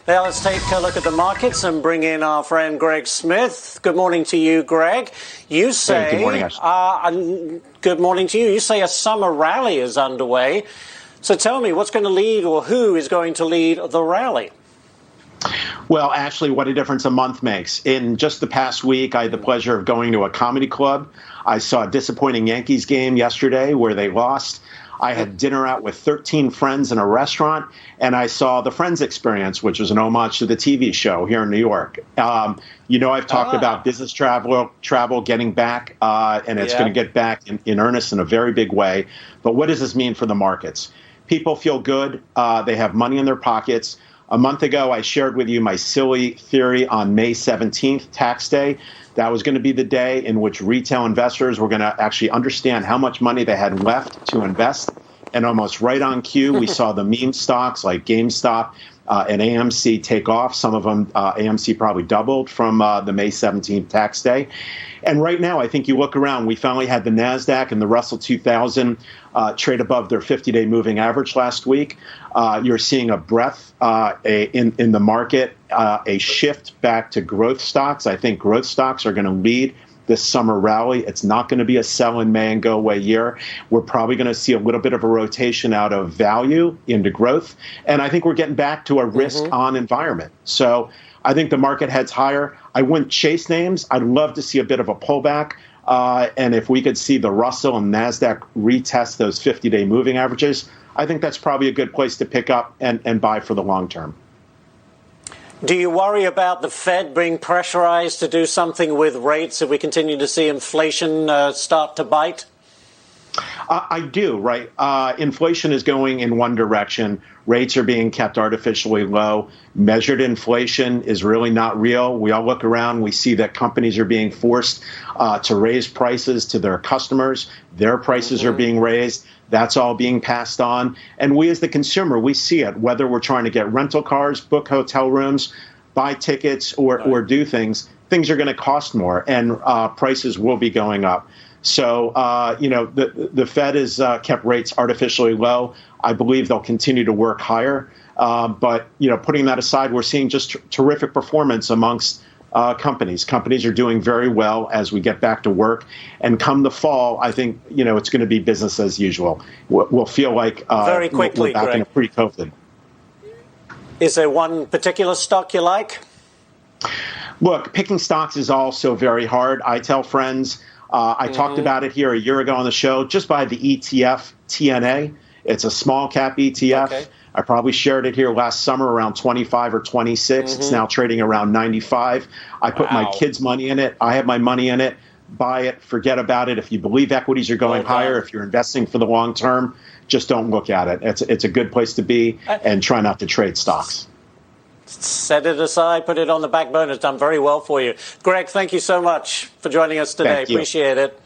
Now let's take a look at the markets and bring in our friend Gregg Smith. Good morning to you, Greg. You say, good morning, Ash. Good morning to you. You say a summer rally is underway. So tell me, what's going to lead, or who is going to lead the rally? Well, Ashley, what a difference a month makes. In just the past week, I had the pleasure of going to a comedy club. I saw a disappointing Yankees game yesterday where they lost. I had dinner out with 13 friends in a restaurant, and I saw the Friends Experience, which was an homage to the TV show here in New York. I've talked about business travel getting back, and it's going to get back in earnest in a very big way. But what does this mean for the markets? People feel good. They have money in their pockets. A month ago, I shared with you my silly theory on May 17th, tax day. That was going to be the day in which retail investors were going to actually understand how much money they had left to invest. And almost right on cue, we saw the meme stocks like GameStop and AMC take off. Some of them, AMC probably doubled from the May 17th tax day. And right now, I think you look around, we finally had the NASDAQ and the Russell 2000 trade above their 50-day moving average last week. You're seeing a breadth in the market, a shift back to growth stocks. I think growth stocks are going to lead this summer rally. It's not going to be a sell in May and go away year. We're probably going to see a little bit of a rotation out of value into growth. And I think we're getting back to a risk-on environment. So I think the market heads higher. I wouldn't chase names. I'd love to see a bit of a pullback. And if we could see the Russell and NASDAQ retest those 50-day moving averages, I think that's probably a good place to pick up and buy for the long term. Do you worry about the Fed being pressurized to do something with rates if we continue to see inflation start to bite? I do, right? Inflation is going in one direction. Rates are being kept artificially low. Measured inflation is really not real. We all look around. We see that companies are being forced to raise prices to their customers. Their prices are being raised. That's all being passed on. And we as the consumer, we see it, whether we're trying to get rental cars, book hotel rooms, buy tickets, or do things. Things are going to cost more, and prices will be going up. So, the Fed has kept rates artificially low. I believe they'll continue to work higher. But, putting that aside, we're seeing just terrific performance amongst companies. Companies are doing very well as we get back to work. And come the fall, I think, it's going to be business as usual. We'll feel like very quickly, we're back Greg, in a pre-COVID. Is there one particular stock you like? Look, picking stocks is also very hard. I tell friends, I talked about it here a year ago on the show. Just buy the ETF TNA. It's a small cap ETF. Okay. I probably shared it here last summer around 25 or 26. It's now trading around 95. I put my kids' money in it. I have my money in it. Buy it. Forget about it. If you believe equities are going higher, if you're investing for the long term, just don't look at it. It's a good place to be, and try not to trade stocks. Set it aside, put it on the back burner. It's done very well for you. Greg, thank you so much for joining us today. Appreciate it.